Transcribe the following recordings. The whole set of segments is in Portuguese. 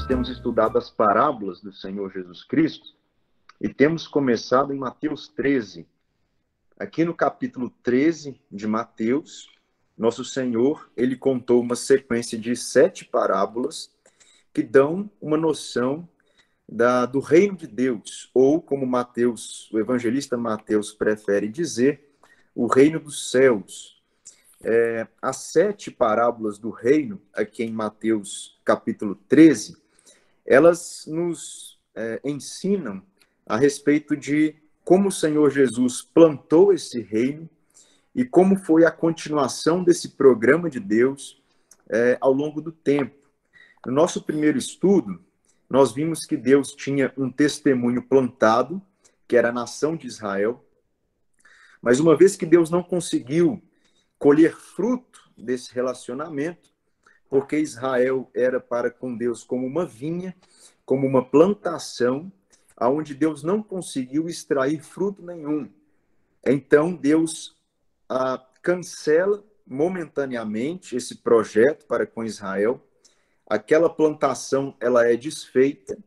temos estudado as parábolas do Senhor Jesus Cristo e temos começado em Mateus 13. Aqui no capítulo 13 de Mateus, nosso Senhor, ele contou uma sequência de 7 parábolas que dão uma noção do reino de Deus, ou como Mateus, o evangelista Mateus prefere dizer, o reino dos céus. As 7 parábolas do reino, aqui em Mateus capítulo 13, elas nos ensinam a respeito de como o Senhor Jesus plantou esse reino e como foi a continuação desse programa de Deus ao longo do tempo. No nosso primeiro estudo, nós vimos que Deus tinha um testemunho plantado, que era a nação de Israel, mas uma vez que Deus não conseguiu colher fruto desse relacionamento, porque Israel era para com Deus como uma vinha, como uma plantação, aonde Deus não conseguiu extrair fruto nenhum. Então, Deus cancela momentaneamente esse projeto para com Israel. Aquela plantação, ela é desfeita,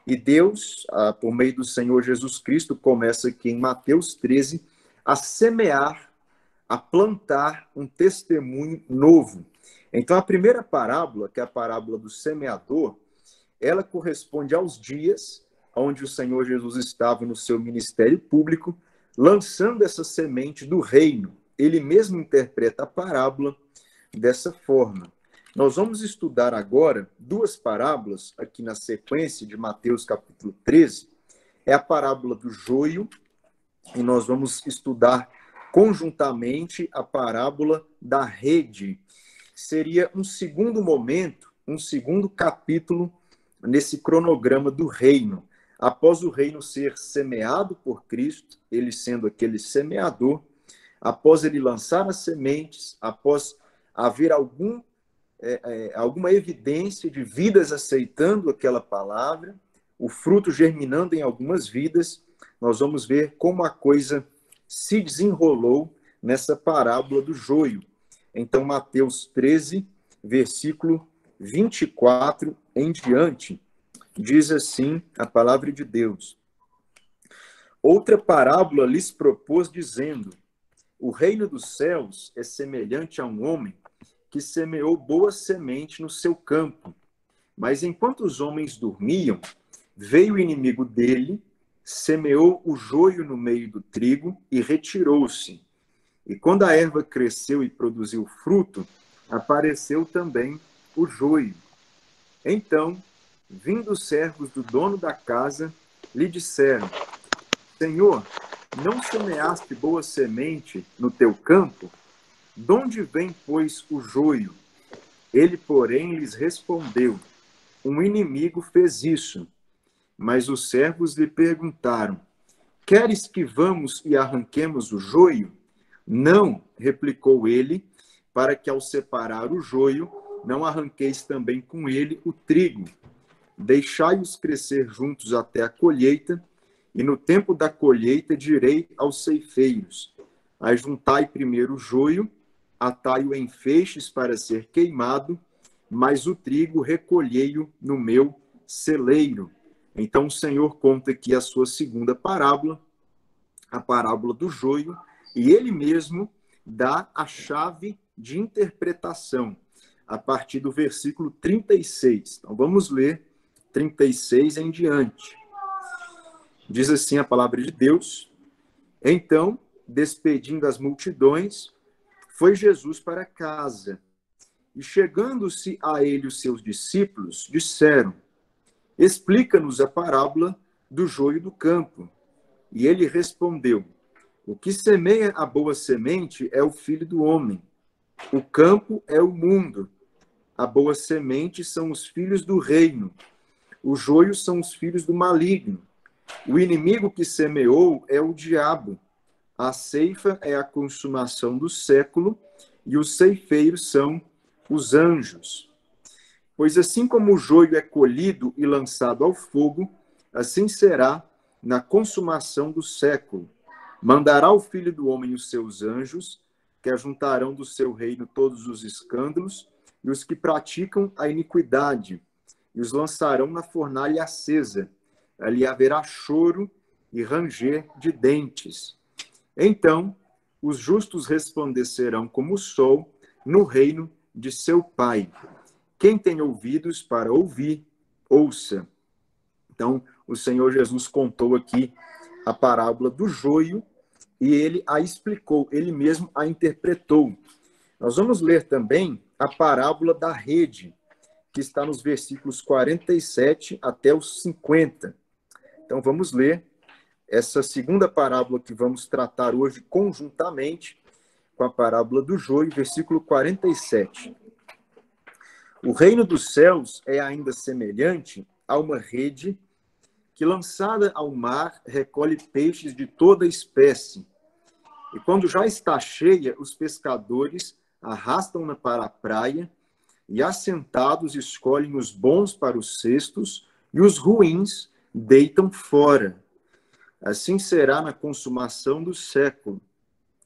e Deus, por meio do Senhor Jesus Cristo, começa aqui em Mateus 13, a semear, a plantar um testemunho novo. Então, a primeira parábola, que é a parábola do semeador, ela corresponde aos dias onde o Senhor Jesus estava no seu ministério público, lançando essa semente do reino. Ele mesmo interpreta a parábola dessa forma. Nós vamos estudar agora 2 parábolas aqui na sequência de Mateus capítulo 13. É a parábola do joio, e nós vamos estudar conjuntamente a parábola da rede. Seria um segundo momento, um segundo capítulo nesse cronograma do reino. Após o reino ser semeado por Cristo, ele sendo aquele semeador, após ele lançar as sementes, após haver alguma evidência de vidas aceitando aquela palavra, o fruto germinando em algumas vidas, nós vamos ver como a coisa se desenrolou nessa parábola do joio. Então, Mateus 13, versículo 24 em diante, diz assim a palavra de Deus. Outra parábola lhes propôs, dizendo: o reino dos céus é semelhante a um homem que semeou boa semente no seu campo. Mas enquanto os homens dormiam, veio o inimigo dele, semeou o joio no meio do trigo e retirou-se. E quando a erva cresceu e produziu fruto, apareceu também o joio. Então, vindo os servos do dono da casa, lhe disseram: Senhor, não semeaste boa semente no teu campo? De onde vem, pois, o joio? Ele, porém, lhes respondeu: um inimigo fez isso. Mas os servos lhe perguntaram: queres que vamos e arranquemos o joio? Não, replicou ele, para que ao separar o joio, não arranqueis também com ele o trigo. Deixai-os crescer juntos até a colheita, e no tempo da colheita direi aos ceifeiros: ajuntai primeiro o joio, atai-o em feixes para ser queimado, mas o trigo recolhei-o no meu celeiro. Então o Senhor conta aqui a sua segunda parábola, a parábola do joio, e ele mesmo dá a chave de interpretação, a partir do versículo 36. Então vamos ler 36 em diante. Diz assim a palavra de Deus: então, despedindo as multidões, foi Jesus para casa. E chegando-se a ele os seus discípulos, disseram: explica-nos a parábola do joio do campo. E ele respondeu: o que semeia a boa semente é o Filho do Homem. O campo é o mundo. A boa semente são os filhos do reino. O joio são os filhos do maligno. O inimigo que semeou é o diabo. A ceifa é a consumação do século, e os ceifeiros são os anjos. Pois assim como o joio é colhido e lançado ao fogo, assim será na consumação do século. Mandará o Filho do Homem os seus anjos, que ajuntarão do seu reino todos os escândalos e os que praticam a iniquidade, e os lançarão na fornalha acesa. Ali haverá choro e ranger de dentes. Então, os justos resplandecerão como o sol no reino de seu Pai. Quem tem ouvidos para ouvir, ouça. Então, o Senhor Jesus contou aqui a parábola do joio e ele a explicou, ele mesmo a interpretou. Nós vamos ler também a parábola da rede, que está nos versículos 47 até os 50. Então, vamos ler essa segunda parábola que vamos tratar hoje conjuntamente com a parábola do joio, versículo 47. O reino dos céus é ainda semelhante a uma rede que, lançada ao mar, recolhe peixes de toda espécie. E quando já está cheia, os pescadores arrastam-na para a praia e, assentados, escolhem os bons para os cestos e os ruins deitam fora. Assim será na consumação do século.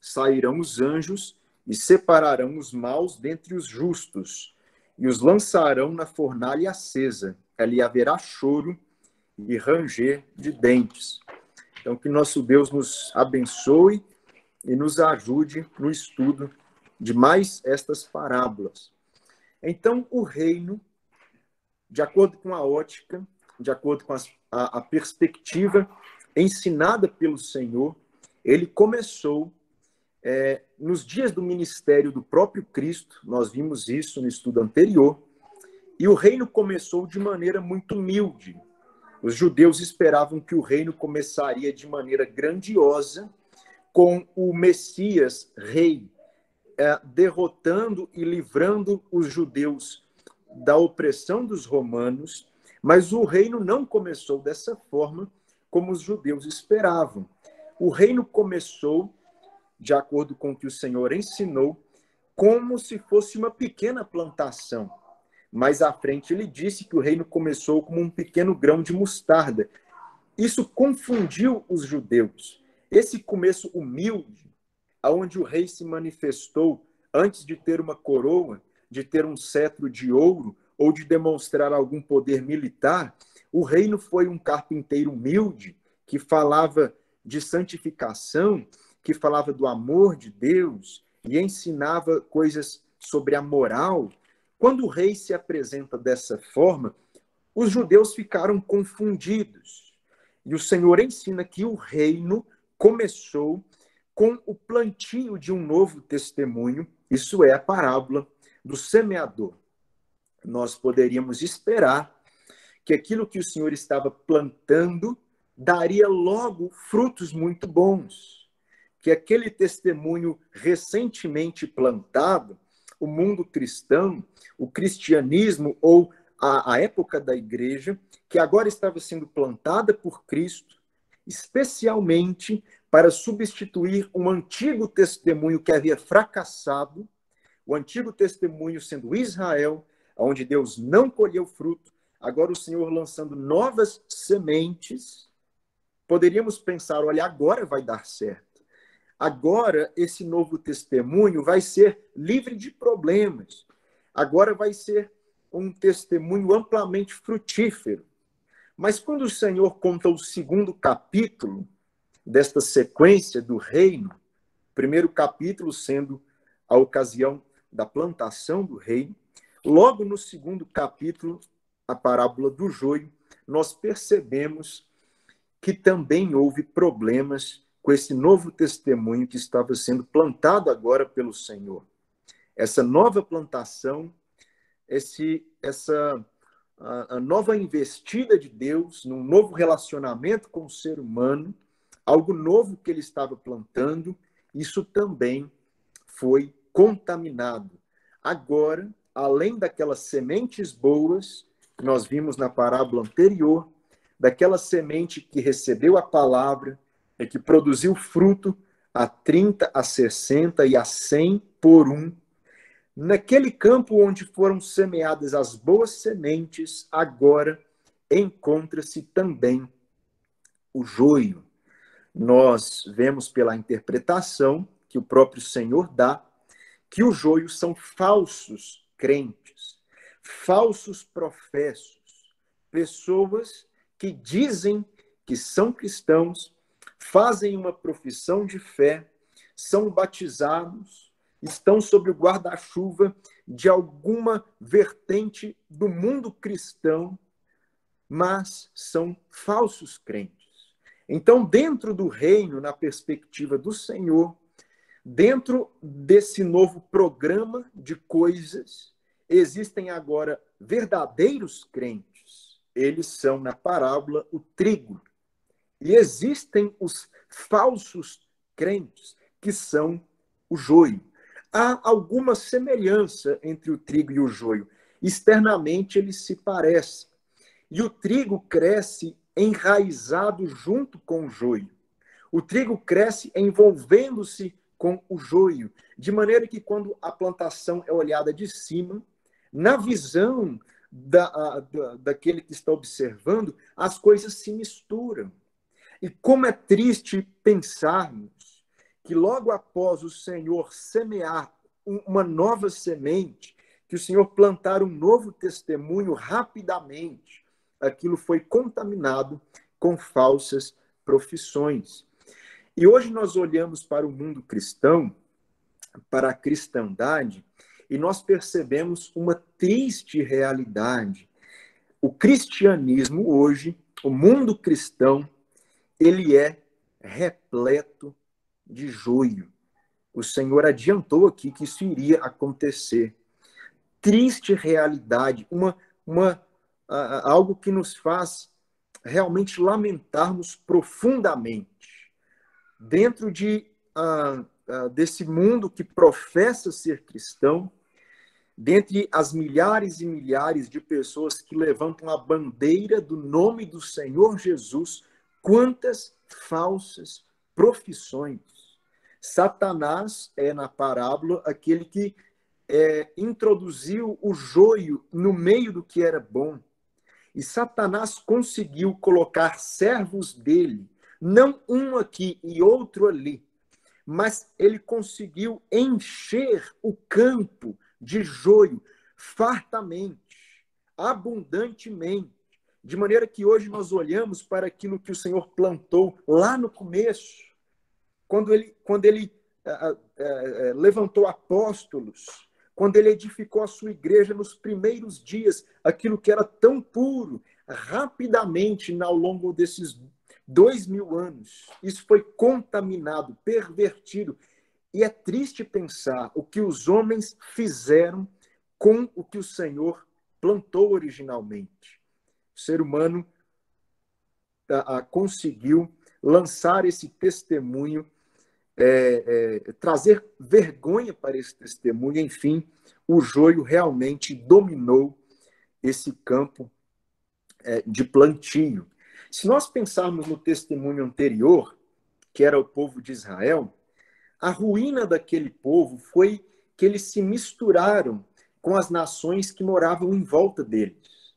Sairão os anjos e separarão os maus dentre os justos e os lançarão na fornalha acesa. Ali haverá choro e ranger de dentes. Então, que nosso Deus nos abençoe e nos ajude no estudo de mais estas parábolas. Então, o reino, de acordo com a ótica, de acordo com a perspectiva ensinada pelo Senhor, ele começou nos dias do ministério do próprio Cristo. Nós vimos isso no estudo anterior, e o reino começou de maneira muito humilde. Os judeus esperavam que o reino começaria de maneira grandiosa, com o Messias rei, derrotando e livrando os judeus da opressão dos romanos, mas o reino não começou dessa forma como os judeus esperavam. O reino começou, de acordo com o que o Senhor ensinou, como se fosse uma pequena plantação. Mais à frente ele disse que o reino começou como um pequeno grão de mostarda. Isso confundiu os judeus. Esse começo humilde, onde o rei se manifestou antes de ter uma coroa, de ter um cetro de ouro ou de demonstrar algum poder militar, o reino foi um carpinteiro humilde que falava de santificação, que falava do amor de Deus e ensinava coisas sobre a moral. Quando o rei se apresenta dessa forma, os judeus ficaram confundidos. E o Senhor ensina que o reino começou com o plantio de um novo testemunho, isso é a parábola do semeador. Nós poderíamos esperar que aquilo que o Senhor estava plantando daria logo frutos muito bons, que aquele testemunho recentemente plantado, o mundo cristão, o cristianismo ou a época da igreja, que agora estava sendo plantada por Cristo, especialmente para substituir um antigo testemunho que havia fracassado, o antigo testemunho sendo Israel, onde Deus não colheu fruto, agora o Senhor lançando novas sementes. Poderíamos pensar, olha, agora vai dar certo. Agora esse novo testemunho vai ser livre de problemas. Agora vai ser um testemunho amplamente frutífero. Mas quando o Senhor conta o segundo capítulo desta sequência do reino, primeiro capítulo sendo a ocasião da plantação do reino, logo no segundo capítulo, a parábola do joio, nós percebemos que também houve problemas com esse novo testemunho que estava sendo plantado agora pelo Senhor. Essa nova plantação, a nova investida de Deus num novo relacionamento com o ser humano, algo novo que ele estava plantando, isso também foi contaminado. Agora, além daquelas sementes boas que nós vimos na parábola anterior, daquela semente que recebeu a palavra e que produziu fruto a 30, a 60 e a 100 por um, naquele campo onde foram semeadas as boas sementes, agora encontra-se também o joio. Nós vemos pela interpretação que o próprio Senhor dá, que o joio são falsos crentes, falsos professos, pessoas que dizem que são cristãos, fazem uma profissão de fé, são batizados, estão sob o guarda-chuva de alguma vertente do mundo cristão, mas são falsos crentes. Então, dentro do reino, na perspectiva do Senhor, dentro desse novo programa de coisas, existem agora verdadeiros crentes. Eles são, na parábola, o trigo. E existem os falsos crentes, que são o joio. Há alguma semelhança entre o trigo e o joio. Externamente, eles se parecem. E o trigo cresce enraizado junto com o joio. O trigo cresce envolvendo-se com o joio, de maneira que quando a plantação é olhada de cima, na visão daquele que está observando, as coisas se misturam. E como é triste pensarmos que logo após o Senhor semear uma nova semente, que o Senhor plantar um novo testemunho rapidamente, aquilo foi contaminado com falsas profissões. E hoje nós olhamos para o mundo cristão, para a cristandade, e nós percebemos uma triste realidade. O cristianismo hoje, o mundo cristão, ele é repleto de joio. O Senhor adiantou aqui que isso iria acontecer. Triste realidade, algo que nos faz realmente lamentarmos profundamente. Dentro desse mundo que professa ser cristão, dentre as milhares e milhares de pessoas que levantam a bandeira do nome do Senhor Jesus, quantas falsas profissões. Satanás é, na parábola, aquele que introduziu o joio no meio do que era bom. E Satanás conseguiu colocar servos dele, não um aqui e outro ali, mas ele conseguiu encher o campo de joio fartamente, abundantemente, de maneira que hoje nós olhamos para aquilo que o Senhor plantou lá no começo, quando ele levantou apóstolos, quando ele edificou a sua igreja nos primeiros dias, aquilo que era tão puro, rapidamente, ao longo desses 2000 anos, isso foi contaminado, pervertido. E é triste pensar o que os homens fizeram com o que o Senhor plantou originalmente. O ser humano conseguiu lançar esse testemunho, trazer vergonha para esse testemunho. Enfim, o joio realmente dominou esse campo de plantio. Se nós pensarmos no testemunho anterior, que era o povo de Israel, a ruína daquele povo foi que eles se misturaram com as nações que moravam em volta deles.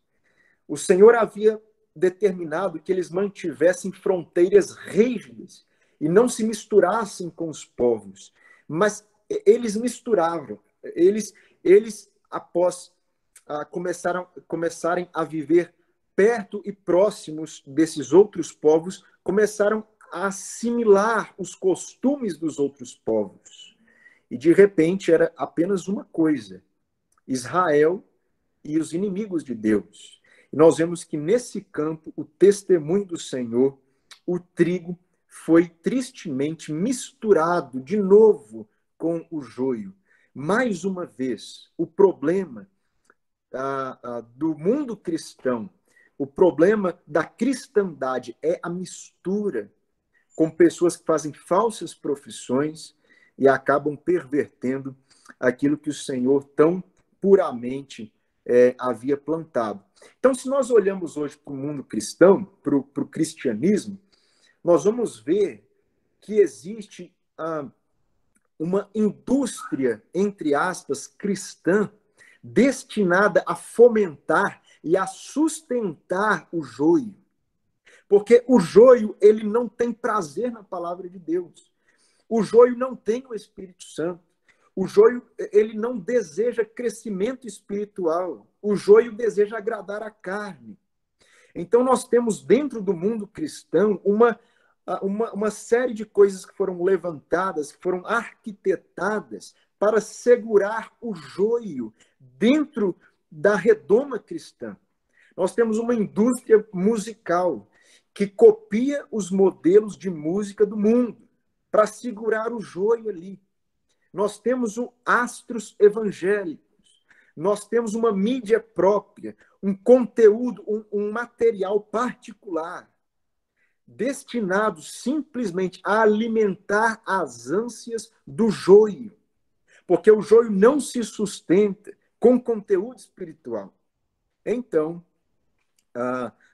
O Senhor havia determinado que eles mantivessem fronteiras rígidas e não se misturassem com os povos. Mas eles misturavam. Eles após começarem a viver perto e próximos desses outros povos, começaram a assimilar os costumes dos outros povos. E, de repente, era apenas uma coisa: Israel e os inimigos de Deus. E nós vemos que, nesse campo, o testemunho do Senhor, o trigo, foi tristemente misturado de novo com o joio. Mais uma vez, o problema do mundo cristão, o problema da cristandade é a mistura com pessoas que fazem falsas profissões e acabam pervertendo aquilo que o Senhor tão puramente havia plantado. Então, se nós olhamos hoje para o mundo cristão, para o cristianismo, nós vamos ver que existe uma indústria, entre aspas, cristã, destinada a fomentar e a sustentar o joio. Porque o joio, ele não tem prazer na palavra de Deus. O joio não tem o Espírito Santo. O joio, ele não deseja crescimento espiritual. O joio deseja agradar a carne. Então, nós temos dentro do mundo cristão uma série de coisas que foram levantadas, que foram arquitetadas para segurar o joio dentro da redoma cristã. Nós temos uma indústria musical que copia os modelos de música do mundo para segurar o joio ali. Nós temos o astros evangélicos, nós temos uma mídia própria, um conteúdo, um material particular, destinado simplesmente a alimentar as ânsias do joio, porque o joio não se sustenta com conteúdo espiritual. Então,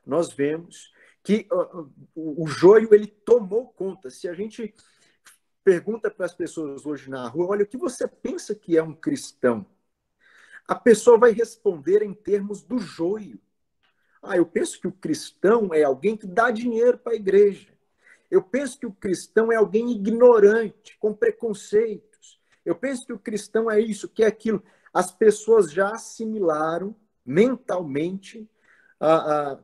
nós vemos que o joio ele tomou conta. Se a gente pergunta para as pessoas hoje na rua, olha, o que você pensa que é um cristão? A pessoa vai responder em termos do joio. Eu penso que o cristão é alguém que dá dinheiro para a igreja. Eu penso que o cristão é alguém ignorante, com preconceitos. Eu penso que o cristão é isso, que é aquilo. As pessoas já assimilaram mentalmente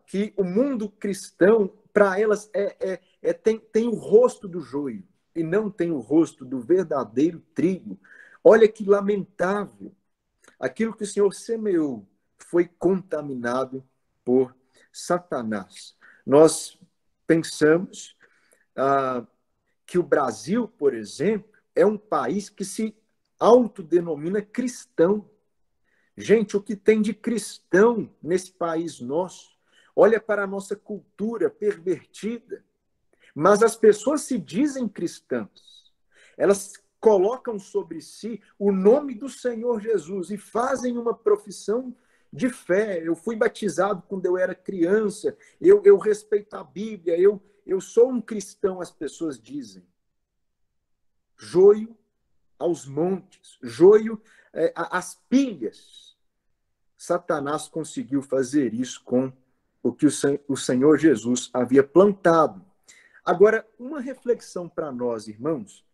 que o mundo cristão, para elas, tem o rosto do joio e não tem o rosto do verdadeiro trigo. Olha que lamentável. Aquilo que o Senhor semeou foi contaminado por Satanás. Nós pensamos que o Brasil, por exemplo, é um país que se autodenomina cristão. Gente, o que tem de cristão nesse país nosso? Olha para a nossa cultura pervertida. Mas as pessoas se dizem cristãs. Elas colocam sobre si o nome do Senhor Jesus e fazem uma profissão de fé. Eu fui batizado quando eu era criança, eu respeito a Bíblia, eu sou um cristão, as pessoas dizem. Joio aos montes, joio às pilhas. Satanás conseguiu fazer isso com o que o Senhor Jesus havia plantado. Agora, uma reflexão para nós, irmãos.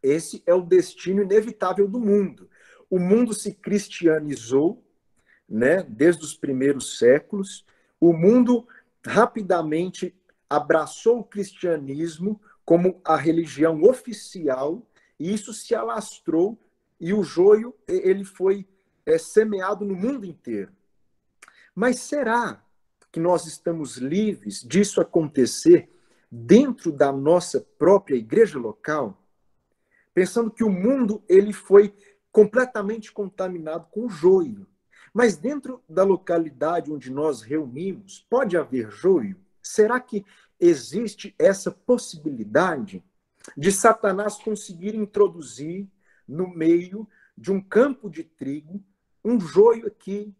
Esse é o destino inevitável do mundo. O mundo se cristianizou, né, desde os primeiros séculos. O mundo rapidamente abraçou o cristianismo como a religião oficial, e isso se alastrou, e o joio ele foi semeado no mundo inteiro. Mas será que nós estamos livres disso acontecer dentro da nossa própria igreja local? Pensando que o mundo ele foi completamente contaminado com joio. Mas dentro da localidade onde nós reunimos, pode haver joio? Será que existe essa possibilidade de Satanás conseguir introduzir no meio de um campo de trigo um joio aqui,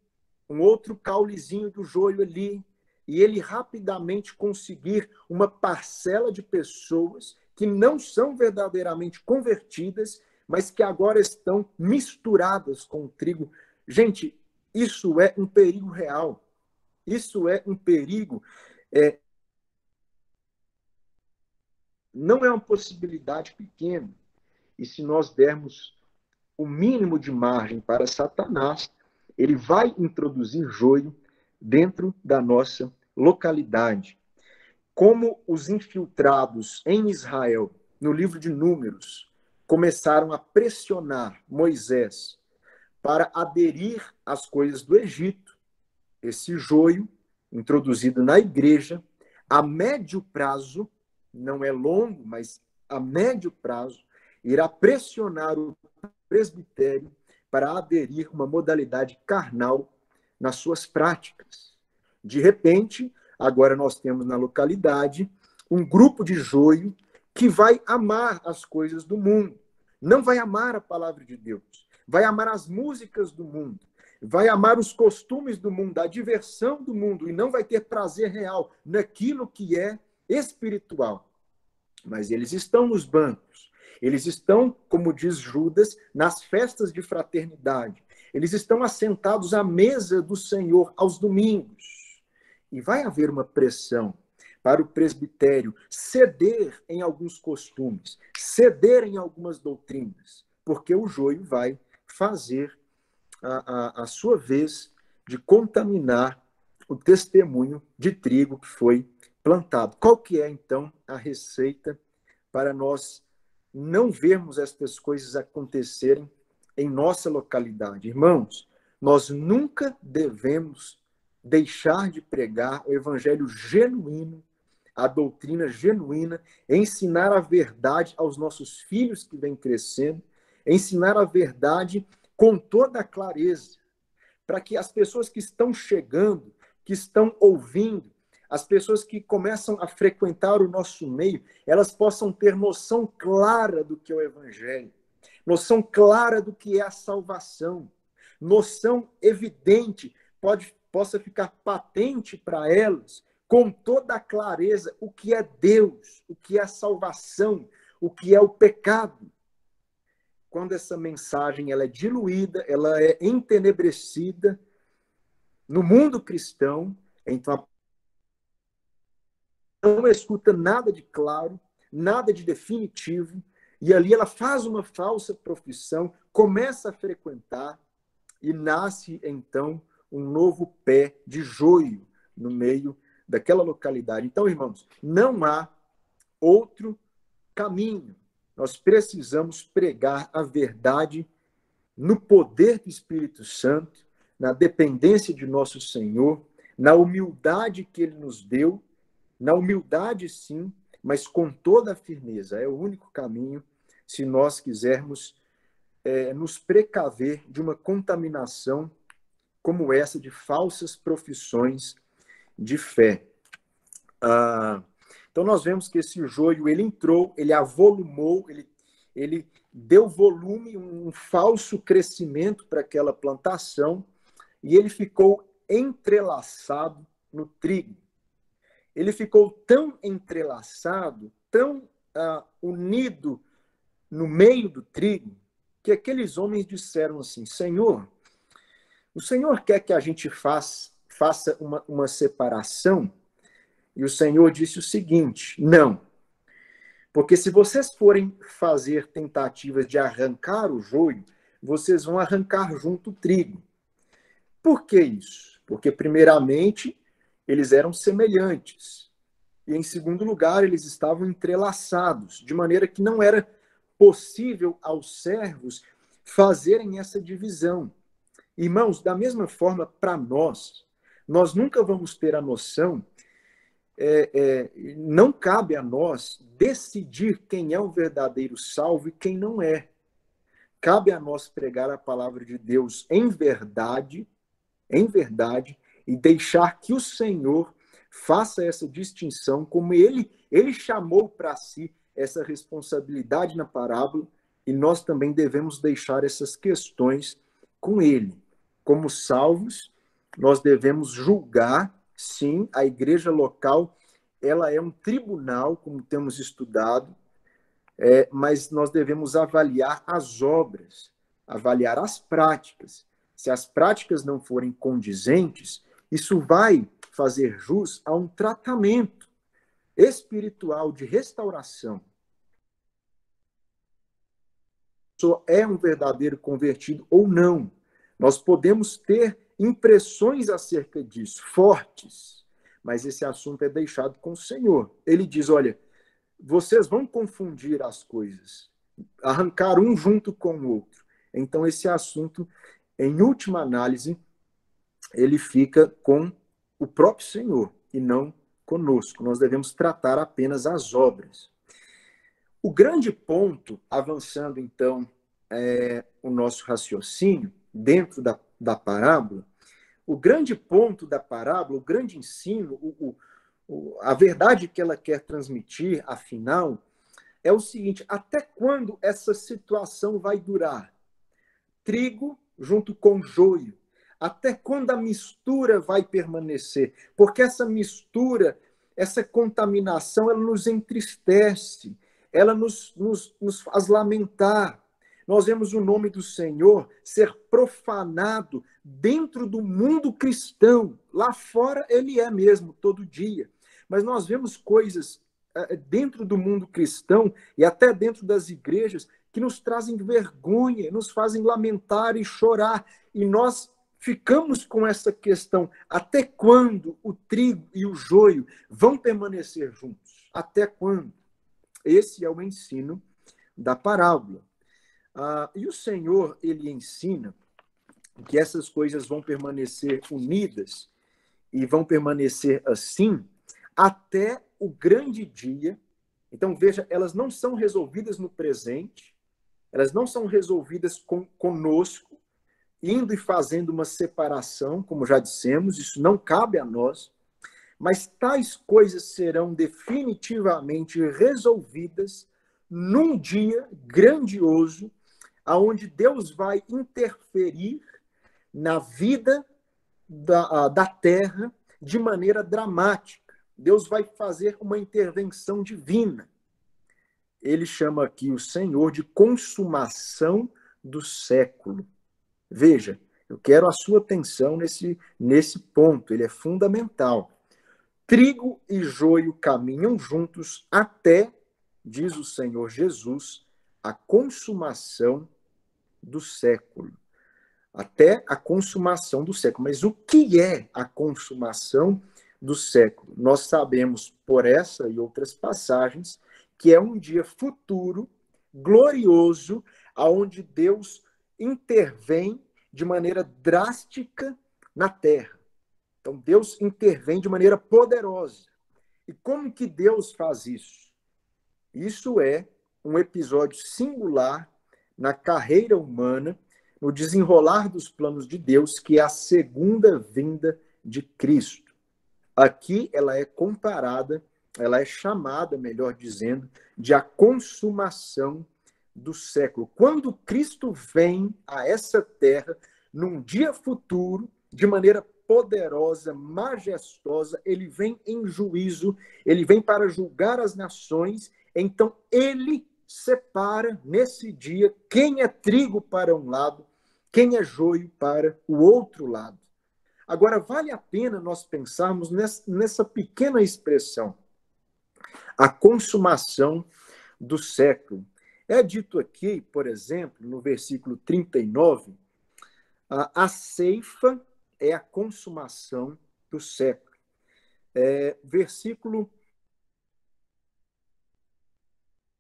um outro caulezinho do joio ali, e ele rapidamente conseguir uma parcela de pessoas que não são verdadeiramente convertidas, mas que agora estão misturadas com o trigo? Gente, isso é um perigo real. Isso é um perigo. Não é uma possibilidade pequena. E se nós dermos o mínimo de margem para Satanás, ele vai introduzir joio dentro da nossa localidade. Como os infiltrados em Israel, no livro de Números, começaram a pressionar Moisés para aderir às coisas do Egito, esse joio introduzido na igreja, a médio prazo, não é longo, mas a médio prazo, irá pressionar o presbitério para aderir uma modalidade carnal nas suas práticas. De repente, agora nós temos na localidade um grupo de joio que vai amar as coisas do mundo, não vai amar a palavra de Deus, vai amar as músicas do mundo, vai amar os costumes do mundo, a diversão do mundo, e não vai ter prazer real naquilo que é espiritual. Mas eles estão nos bancos, eles estão, como diz Judas, nas festas de fraternidade, eles estão assentados à mesa do Senhor aos domingos. E vai haver uma pressão para o presbitério ceder em alguns costumes, ceder em algumas doutrinas, porque o joio vai fazer a sua vez de contaminar o testemunho de trigo que foi plantado. Qual que é, então, a receita para nós não vermos estas coisas acontecerem em nossa localidade? Irmãos, nós nunca devemos deixar de pregar o evangelho genuíno, a doutrina genuína, ensinar a verdade aos nossos filhos que vêm crescendo, ensinar a verdade com toda a clareza, para que as pessoas que estão chegando, que estão ouvindo, as pessoas que começam a frequentar o nosso meio, elas possam ter noção clara do que é o evangelho, noção clara do que é a salvação, noção evidente, possa ficar patente para elas, com toda a clareza, o que é Deus, o que é a salvação, o que é o pecado. Quando essa mensagem ela é diluída, ela é entenebrecida no mundo cristão, então não escuta nada de claro, nada de definitivo, e ali ela faz uma falsa profissão, começa a frequentar e nasce então um novo pé de joio no meio daquela localidade. Então, irmãos, não há outro caminho. Nós precisamos pregar a verdade no poder do Espírito Santo, na dependência de nosso Senhor, na humildade que Ele nos deu, na humildade sim, mas com toda a firmeza. É o único caminho se nós quisermos nos precaver de uma contaminação como essa de falsas profissões de fé. Então nós vemos que esse joio, ele entrou, ele avolumou, ele deu volume, um falso crescimento para aquela plantação, e ele ficou entrelaçado no trigo. Ele ficou tão entrelaçado, tão unido no meio do trigo, que aqueles homens disseram assim: Senhor, o Senhor quer que a gente faça uma separação? E o Senhor disse o seguinte: não. Porque se vocês forem fazer tentativas de arrancar o joio, vocês vão arrancar junto o trigo. Por que isso? Porque, primeiramente, eles eram semelhantes. E, em segundo lugar, eles estavam entrelaçados, de maneira que não era possível aos servos fazerem essa divisão. Irmãos, da mesma forma, para nós nunca vamos ter a noção, não cabe a nós decidir quem é o verdadeiro salvo e quem não é. Cabe a nós pregar a palavra de Deus em verdade, e deixar que o Senhor faça essa distinção, como ele chamou para si essa responsabilidade na parábola, e nós também devemos deixar essas questões com ele. Como salvos, nós devemos julgar, sim, a igreja local, ela é um tribunal, como temos estudado, mas nós devemos avaliar as obras, avaliar as práticas. Se as práticas não forem condizentes, isso vai fazer jus a um tratamento espiritual de restauração. Só é um verdadeiro convertido ou não. Nós podemos ter impressões acerca disso, fortes, mas esse assunto é deixado com o Senhor. Ele diz, olha, vocês vão confundir as coisas, arrancar um junto com o outro. Então, esse assunto, em última análise, ele fica com o próprio Senhor e não conosco. Nós devemos tratar apenas as obras. O grande ponto, avançando então o nosso raciocínio dentro da parábola, o grande ponto da parábola, o grande ensino, a verdade que ela quer transmitir, afinal, é o seguinte: até quando essa situação vai durar? Trigo junto com joio. Até quando a mistura vai permanecer? Porque essa mistura, essa contaminação, ela nos entristece, ela nos faz lamentar. Nós vemos o nome do Senhor ser profanado dentro do mundo cristão. Lá fora ele é mesmo, todo dia. Mas nós vemos coisas dentro do mundo cristão e até dentro das igrejas que nos trazem vergonha, nos fazem lamentar e chorar. E nós ficamos com essa questão: até quando o trigo e o joio vão permanecer juntos? Até quando? Esse é o ensino da parábola. E o Senhor, ele ensina que essas coisas vão permanecer unidas e vão permanecer assim até o grande dia. Então, veja, elas não são resolvidas no presente, elas não são resolvidas conosco, indo e fazendo uma separação, como já dissemos, isso não cabe a nós, mas tais coisas serão definitivamente resolvidas num dia grandioso, aonde Deus vai interferir na vida da terra de maneira dramática. Deus vai fazer uma intervenção divina. Ele chama aqui o Senhor de consumação do século. Veja, eu quero a sua atenção nesse ponto, ele é fundamental. Trigo e joio caminham juntos até, diz o Senhor Jesus, a consumação do século. Até a consumação do século. Mas o que é a consumação do século? Nós sabemos, por essa e outras passagens, que é um dia futuro, glorioso, aonde Deus intervém de maneira drástica na terra. Então, Deus intervém de maneira poderosa. E como que Deus faz isso? Isso é um episódio singular na carreira humana, no desenrolar dos planos de Deus, que é a segunda vinda de Cristo. Aqui ela é comparada, ela é chamada, melhor dizendo, de a consumação do século. Quando Cristo vem a essa terra, num dia futuro, de maneira poderosa, majestosa, ele vem em juízo, ele vem para julgar as nações, então ele separa nesse dia quem é trigo para um lado, quem é joio para o outro lado. Agora, vale a pena nós pensarmos nessa pequena expressão, a consumação do século. É dito aqui, por exemplo, no versículo 39, a ceifa é a consumação do século. Versículo: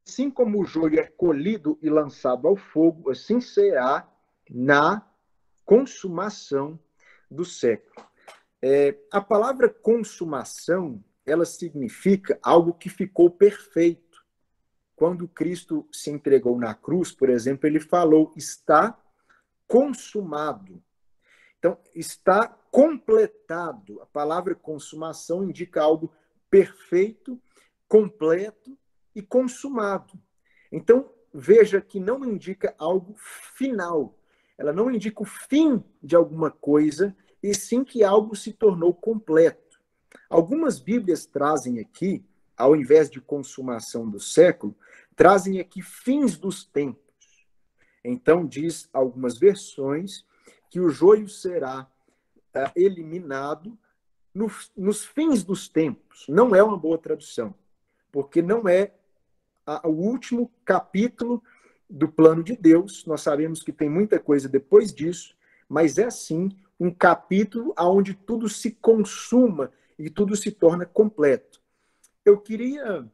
assim como o joio é colhido e lançado ao fogo, assim será na consumação do século. A palavra consumação, ela significa algo que ficou perfeito. Quando Cristo se entregou na cruz, por exemplo, ele falou: está consumado. Então, está completado. A palavra consumação indica algo perfeito, completo e consumado. Então, veja que não indica algo final. Ela não indica o fim de alguma coisa, e sim que algo se tornou completo. Algumas Bíblias trazem aqui, ao invés de consumação do século, trazem aqui fins dos tempos. Então, diz algumas versões que o joio será eliminado nos fins dos tempos. Não é uma boa tradução, porque não é o último capítulo do plano de Deus. Nós sabemos que tem muita coisa depois disso, mas é sim um capítulo onde tudo se consuma e tudo se torna completo. Eu queria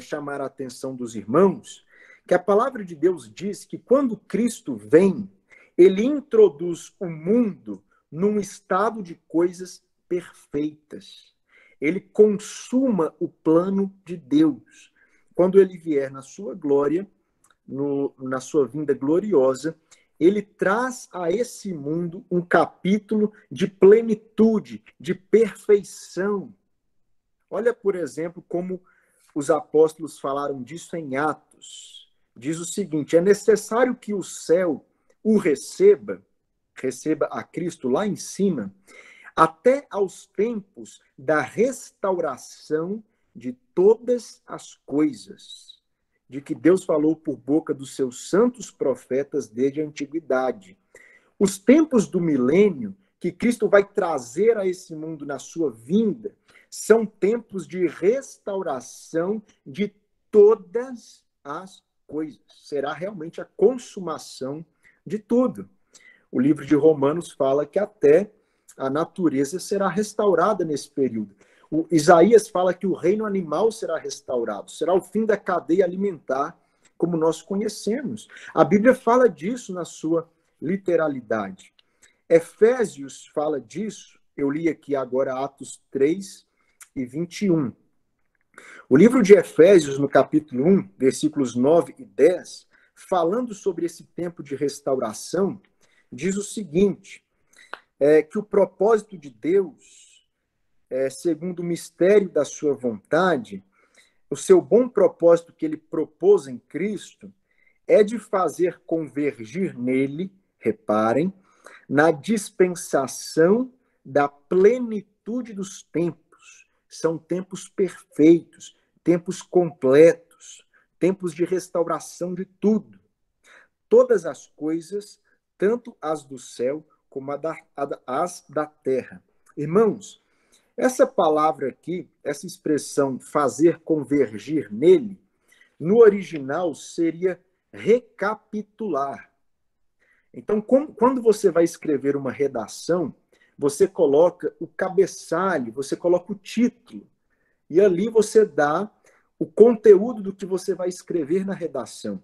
chamar a atenção dos irmãos que a palavra de Deus diz que quando Cristo vem, ele introduz o mundo num estado de coisas perfeitas. Ele consuma o plano de Deus. Quando ele vier na sua glória, na sua vinda gloriosa, ele traz a esse mundo um capítulo de plenitude, de perfeição. Olha, por exemplo, como os apóstolos falaram disso em Atos. Diz o seguinte: é necessário que o céu o receba a Cristo lá em cima, até aos tempos da restauração de todas as coisas, de que Deus falou por boca dos seus santos profetas desde a antiguidade. Os tempos do milênio, que Cristo vai trazer a esse mundo na sua vinda, são tempos de restauração de todas as coisas. Será realmente a consumação de tudo. O livro de Romanos fala que até a natureza será restaurada nesse período. O Isaías fala que o reino animal será restaurado, será o fim da cadeia alimentar, como nós conhecemos. A Bíblia fala disso na sua literalidade. Efésios fala disso, eu li aqui agora Atos 3 e 21. O livro de Efésios, no capítulo 1, versículos 9 e 10, falando sobre esse tempo de restauração, diz o seguinte, que o propósito de Deus, segundo o mistério da sua vontade, o seu bom propósito que ele propôs em Cristo, é de fazer convergir nele, reparem, na dispensação da plenitude dos tempos. São tempos perfeitos, tempos completos, tempos de restauração de tudo. Todas as coisas, tanto as do céu como as da terra. Irmãos, essa palavra aqui, essa expressão fazer convergir nele, no original seria recapitular. Então, quando você vai escrever uma redação, você coloca o cabeçalho, você coloca o título, e ali você dá o conteúdo do que você vai escrever na redação.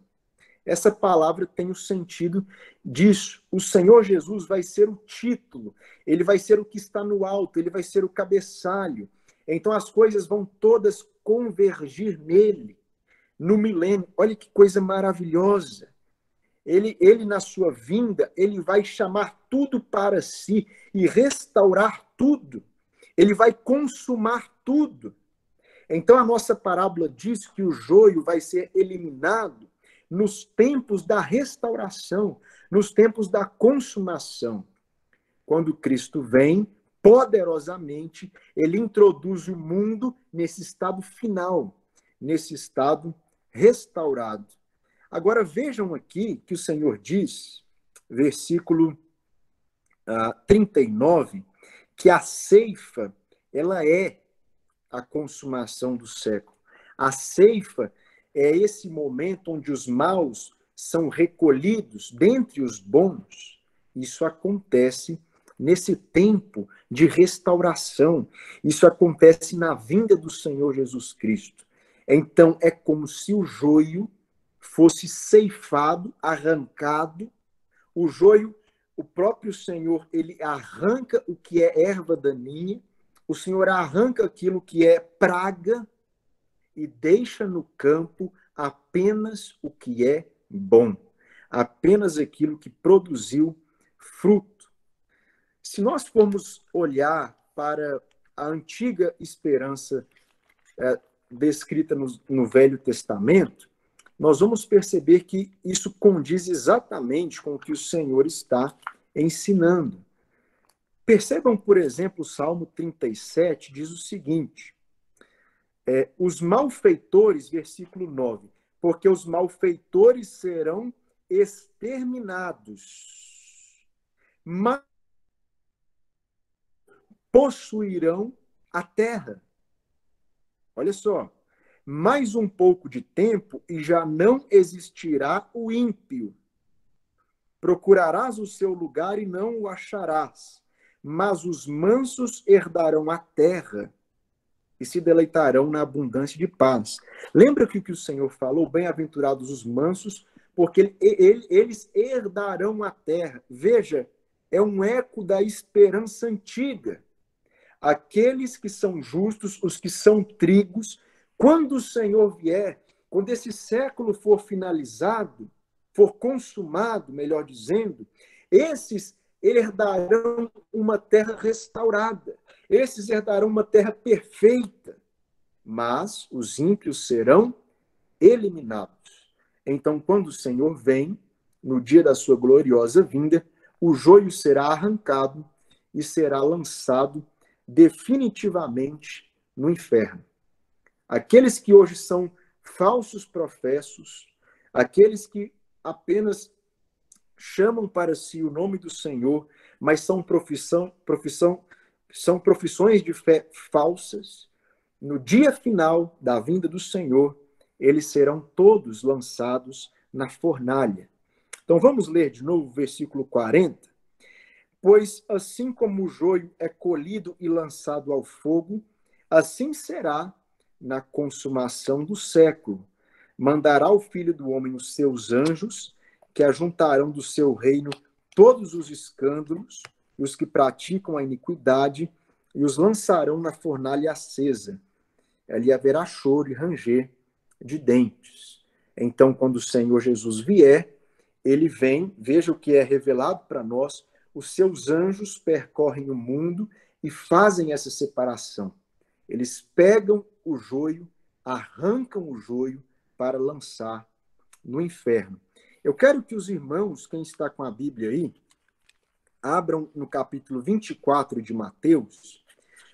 Essa palavra tem o sentido disso. O Senhor Jesus vai ser o título, ele vai ser o que está no alto, ele vai ser o cabeçalho. Então as coisas vão todas convergir nele, no milênio. Olha que coisa maravilhosa. Ele na sua vinda, ele vai chamar tudo para si e restaurar tudo. Ele vai consumar tudo. Então a nossa parábola diz que o joio vai ser eliminado nos tempos da restauração, nos tempos da consumação. Quando Cristo vem, poderosamente, ele introduz o mundo nesse estado final, nesse estado restaurado. Agora vejam aqui que o Senhor diz, versículo 39, que a ceifa, ela é a consumação do século. A ceifa é esse momento onde os maus são recolhidos dentre os bons. Isso acontece nesse tempo de restauração. Isso acontece na vinda do Senhor Jesus Cristo. Então, é como se o joio fosse ceifado, arrancado. O joio, o próprio Senhor, ele arranca o que é erva daninha, o Senhor arranca aquilo que é praga e deixa no campo apenas o que é bom, apenas aquilo que produziu fruto. Se nós formos olhar para a antiga esperança descrita no Velho Testamento, nós vamos perceber que isso condiz exatamente com o que o Senhor está ensinando. Percebam, por exemplo, o Salmo 37 diz o seguinte, os malfeitores, versículo 9, porque os malfeitores serão exterminados, mas possuirão a terra. Olha só, mais um pouco de tempo e já não existirá o ímpio. Procurarás o seu lugar e não o acharás, mas os mansos herdarão a terra e se deleitarão na abundância de paz. Lembra que o que o Senhor falou? Bem-aventurados os mansos, porque eles herdarão a terra. Veja, é um eco da esperança antiga. Aqueles que são justos, os que são trigos, quando o Senhor vier, quando esse século for finalizado, for consumado, melhor dizendo, esses herdarão uma terra restaurada. Esses herdarão uma terra perfeita, mas os ímpios serão eliminados. Então, quando o Senhor vem, no dia da sua gloriosa vinda, o joio será arrancado e será lançado definitivamente no inferno. Aqueles que hoje são falsos professos, aqueles que apenas chamam para si o nome do Senhor, mas são profissões de fé falsas, no dia final da vinda do Senhor, eles serão todos lançados na fornalha. Então vamos ler de novo o versículo 40. Pois assim como o joio é colhido e lançado ao fogo, assim será na consumação do século. Mandará o Filho do Homem os seus anjos, que ajuntarão do seu reino todos os escândalos, e os que praticam a iniquidade, e os lançarão na fornalha acesa. Ali haverá choro e ranger de dentes. Então, quando o Senhor Jesus vier, ele vem, veja o que é revelado para nós, os seus anjos percorrem o mundo e fazem essa separação. Eles pegam o joio, arrancam o joio para lançar no inferno. Eu quero que os irmãos, quem está com a Bíblia aí, abram no capítulo 24 de Mateus.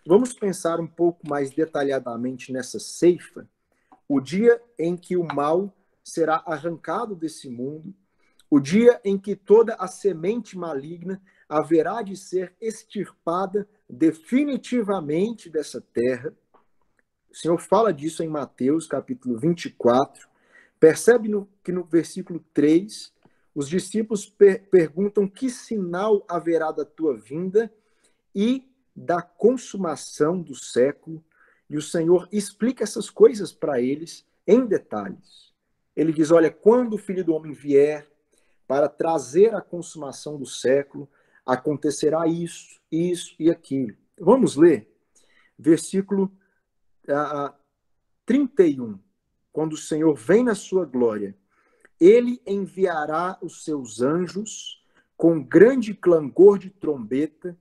Vamos pensar um pouco mais detalhadamente nessa ceifa, o dia em que o mal será arrancado desse mundo, o dia em que toda a semente maligna haverá de ser extirpada definitivamente dessa terra. O Senhor fala disso em Mateus, capítulo 24. Percebe que no versículo 3, os discípulos perguntam que sinal haverá da tua vinda e da consumação do século. E o Senhor explica essas coisas para eles em detalhes. Ele diz, olha, quando o Filho do Homem vier para trazer a consumação do século, acontecerá isso, isso e aquilo. Vamos ler versículo 31. Quando o Senhor vem na sua glória, ele enviará os seus anjos com grande clangor de trombeta,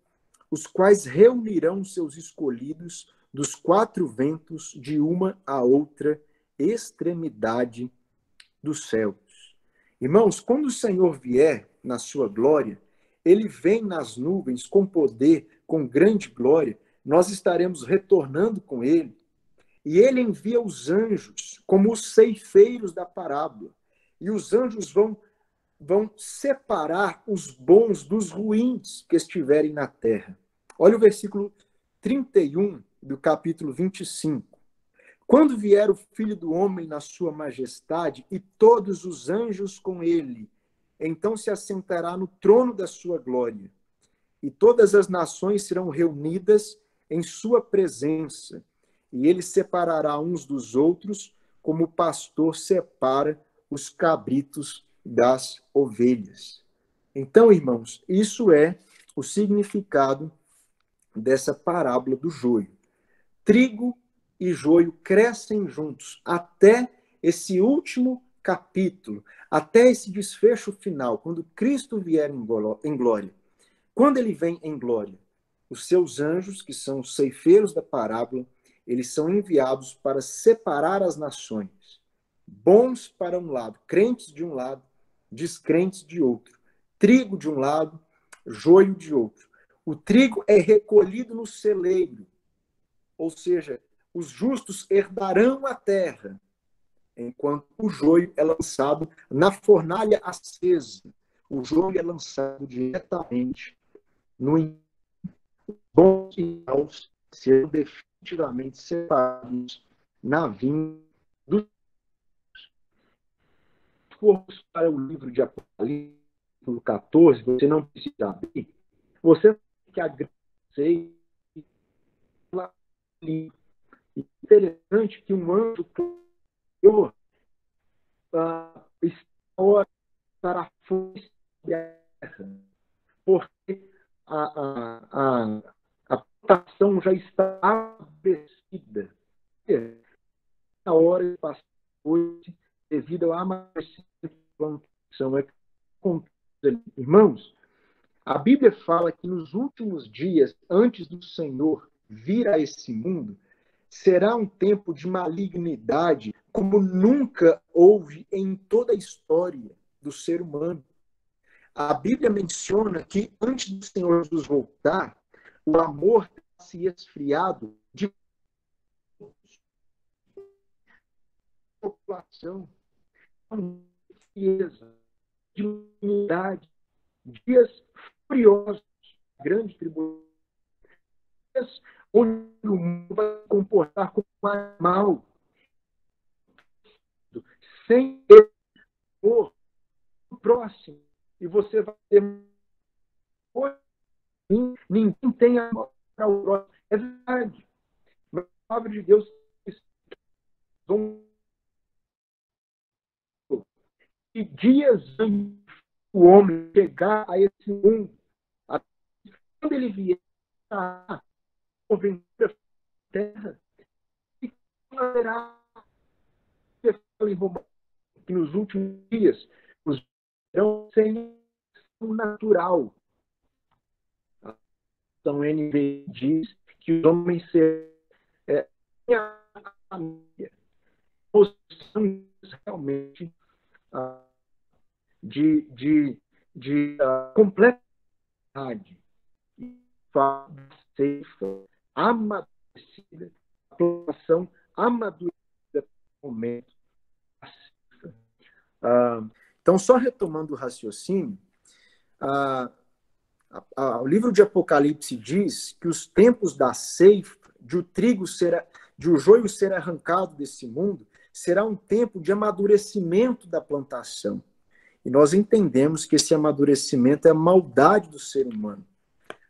os quais reunirão seus escolhidos dos quatro ventos de uma a outra extremidade dos céus. Irmãos, quando o Senhor vier na sua glória, ele vem nas nuvens com poder, com grande glória, nós estaremos retornando com ele, e ele envia os anjos como os ceifeiros da parábola, e os anjos vão separar os bons dos ruins que estiverem na terra. Olha o versículo 31 do capítulo 25. Quando vier o Filho do Homem na sua majestade e todos os anjos com ele, então se assentará no trono da sua glória, e todas as nações serão reunidas em sua presença, e ele separará uns dos outros, como o pastor separa os cabritos das ovelhas. Então, irmãos, isso é o significado dessa parábola do joio. Trigo e joio crescem juntos até esse último capítulo, até esse desfecho final, quando Cristo vier em glória. Quando ele vem em glória, os seus anjos, que são os ceifeiros da parábola, eles são enviados para separar as nações. Bons para um lado, crentes de um lado, descrentes de outro. Trigo de um lado, joio de outro. O trigo é recolhido no celeiro, ou seja, os justos herdarão a terra, enquanto o joio é lançado na fornalha acesa. O joio é lançado diretamente no bons e maus serão definitivamente separados na vinda dos. Se formos para o livro de Apocalipse, no 14, você não precisa abrir, você tem que agradecer. Interessante que um anjo Senhor está para a terra, porque a plantação já está estabelecida. A hora de passar hoje, devido ao amadurecimento da plantação. Irmãos, a Bíblia fala que nos últimos dias, antes do Senhor vir a esse mundo, será um tempo de malignidade como nunca houve em toda a história do ser humano. A Bíblia menciona que antes do Senhor Jesus voltar, o amor se esfriado de população, de unidade, dias furiosos, grande tribulação, onde o mundo vai se comportar como um animal, sem amor próximo, e você vai ter Ninguém tem amor ao próximo. É verdade. Mas a palavra de Deus diz que dias antes o homem chegar a esse mundo, quando ele vier a porventura terra, e haverá que nos últimos dias os verão sem natural. Então, NV diz que os homens serão a família, realmente de completamente amadurecida, a plantação amadurecida no momento. Então, só retomando o raciocínio, o livro de Apocalipse diz que os tempos da ceifa, de o joio ser arrancado desse mundo, será um tempo de amadurecimento da plantação. E nós entendemos que esse amadurecimento é a maldade do ser humano.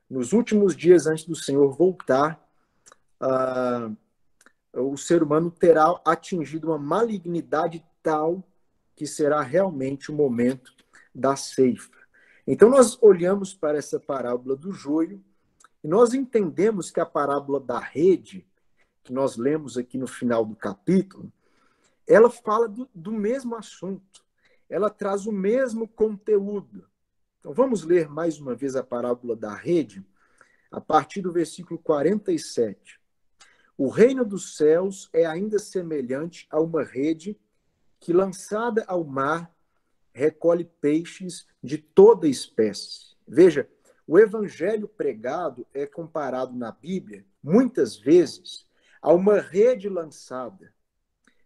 Nos últimos dias antes do Senhor voltar, o ser humano terá atingido uma malignidade tal que será realmente o momento da ceifa. Então, nós olhamos para essa parábola do joio e nós entendemos que a parábola da rede, que nós lemos aqui no final do capítulo, ela fala do mesmo assunto. Ela traz o mesmo conteúdo. Então, vamos ler mais uma vez a parábola da rede, a partir do versículo 47. O reino dos céus é ainda semelhante a uma rede que, lançada ao mar, recolhe peixes de toda espécie. Veja, o evangelho pregado é comparado na Bíblia, muitas vezes, a uma rede lançada.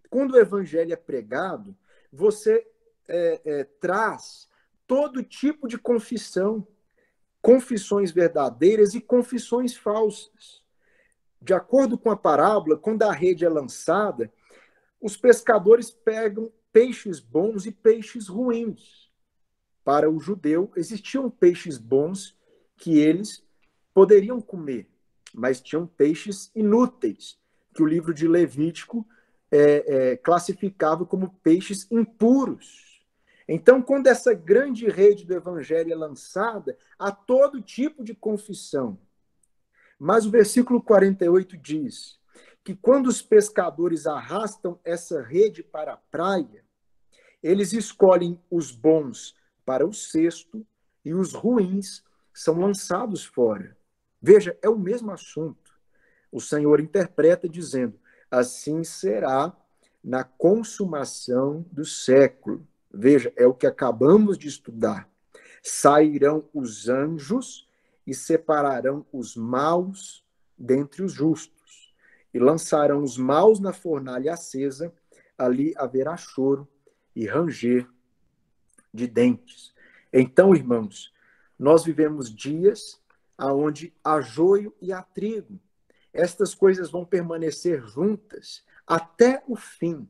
Quando o evangelho é pregado, você traz todo tipo de confissão, confissões verdadeiras e confissões falsas. De acordo com a parábola, quando a rede é lançada, os pescadores pegam peixes bons e peixes ruins. Para o judeu, existiam peixes bons que eles poderiam comer, mas tinham peixes inúteis, que o livro de Levítico classificava como peixes impuros. Então, quando essa grande rede do evangelho é lançada, há todo tipo de confissão. Mas o versículo 48 diz que quando os pescadores arrastam essa rede para a praia, eles escolhem os bons para o cesto e os ruins são lançados fora. Veja, é o mesmo assunto. O Senhor interpreta dizendo: assim será na consumação do século. Veja, é o que acabamos de estudar. Sairão os anjos e separarão os maus dentre os justos, e lançarão os maus na fornalha acesa, ali haverá choro e ranger de dentes. Então, irmãos, nós vivemos dias aonde há joio e há trigo. Estas coisas vão permanecer juntas até o fim,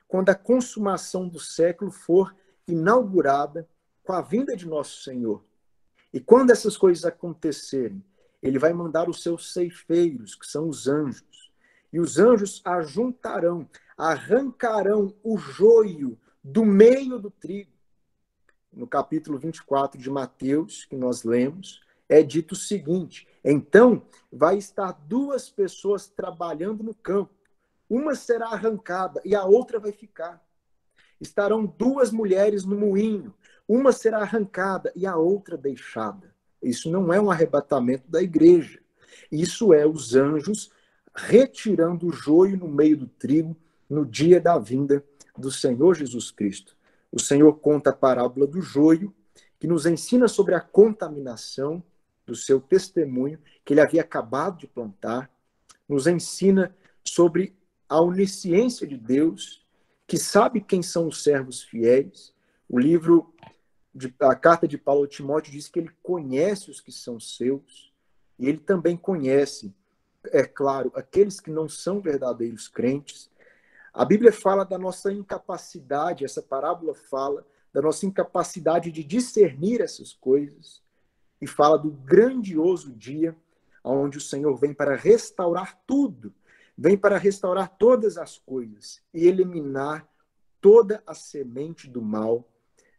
quando a consumação do século for inaugurada com a vinda de nosso Senhor. E quando essas coisas acontecerem, ele vai mandar os seus ceifeiros, que são os anjos. E os anjos ajuntarão, arrancarão o joio do meio do trigo. No capítulo 24 de Mateus, que nós lemos, é dito o seguinte: então vai estar duas pessoas trabalhando no campo. Uma será arrancada e a outra vai ficar. Estarão duas mulheres no moinho. Uma será arrancada e a outra deixada. Isso não é um arrebatamento da igreja. Isso é os anjos retirando o joio no meio do trigo no dia da vinda do Senhor Jesus Cristo. O Senhor conta a parábola do joio, que nos ensina sobre a contaminação do seu testemunho, que ele havia acabado de plantar, nos ensina sobre a onisciência de Deus, que sabe quem são os servos fiéis. A carta de Paulo a Timóteo diz que ele conhece os que são seus, e ele também conhece, é claro, aqueles que não são verdadeiros crentes. A Bíblia fala da nossa incapacidade, essa parábola fala da nossa incapacidade de discernir essas coisas. e fala do grandioso dia onde o Senhor vem para restaurar tudo, vem para restaurar todas as coisas e eliminar toda a semente do mal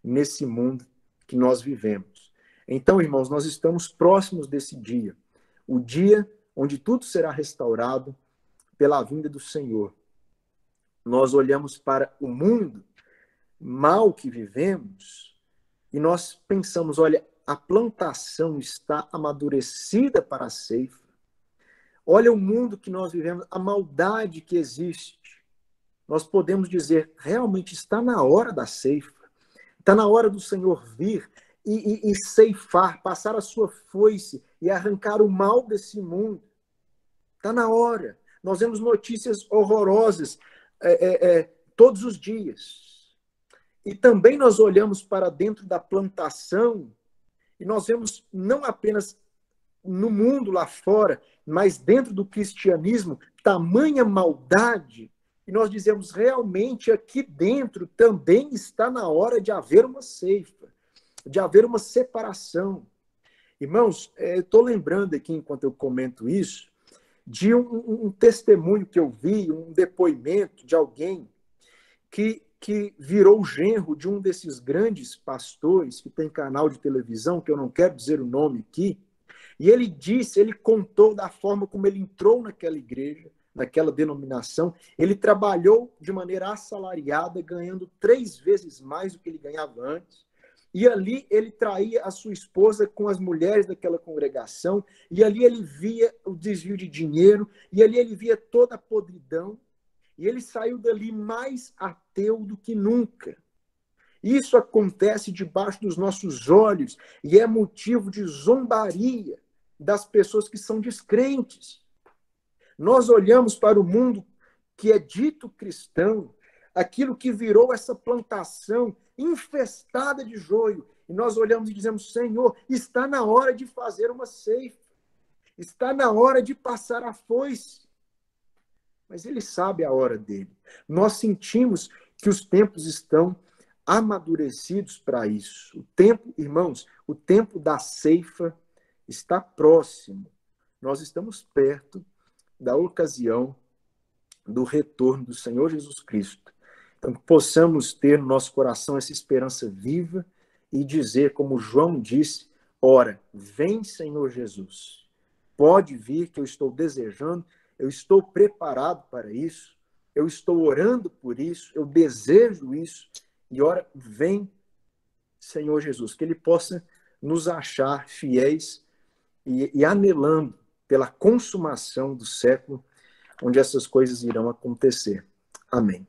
nesse mundo que nós vivemos. Então, irmãos, nós estamos próximos desse dia, o dia onde tudo será restaurado pela vinda do Senhor. Nós olhamos para o mundo mal que vivemos e nós pensamos, olha, a plantação está amadurecida para a ceifa. Olha o mundo que nós vivemos, a maldade que existe. Nós podemos dizer, realmente está na hora da ceifa. Está na hora do Senhor vir e ceifar, passar a sua foice e arrancar o mal desse mundo. Está na hora. Nós vemos notícias horrorosas todos os dias. E também nós olhamos para dentro da plantação e nós vemos não apenas no mundo lá fora, mas dentro do cristianismo, tamanha maldade. E nós dizemos, realmente aqui dentro também está na hora de haver uma ceifa, de haver uma separação. Irmãos, eu estou lembrando aqui, enquanto eu comento isso, de um testemunho que eu vi, um depoimento de alguém que virou genro de um desses grandes pastores que tem canal de televisão, que eu não quero dizer o nome aqui, e ele contou da forma como ele entrou naquela igreja, naquela denominação. Ele trabalhou de maneira assalariada, ganhando 3 vezes mais do que ele ganhava antes. E ali ele traía a sua esposa com as mulheres daquela congregação, e ali ele via o desvio de dinheiro, e ali ele via toda a podridão, e ele saiu dali mais ateu do que nunca. Isso acontece debaixo dos nossos olhos, e é motivo de zombaria das pessoas que são descrentes. Nós olhamos para o mundo que é dito cristão, aquilo que virou essa plantação infestada de joio, e nós olhamos e dizemos, Senhor, está na hora de fazer uma ceifa, está na hora de passar a foice. Mas ele sabe a hora dele. Nós sentimos que os tempos estão amadurecidos para isso. O tempo, irmãos, o tempo da ceifa está próximo. Nós estamos perto da ocasião do retorno do Senhor Jesus Cristo. Então, que possamos ter no nosso coração essa esperança viva e dizer, como João disse, ora, vem Senhor Jesus. Pode vir, que eu estou desejando, eu estou preparado para isso, eu estou orando por isso, eu desejo isso, e ora, vem Senhor Jesus, que Ele possa nos achar fiéis e anelando pela consumação do século, onde essas coisas irão acontecer. Amém.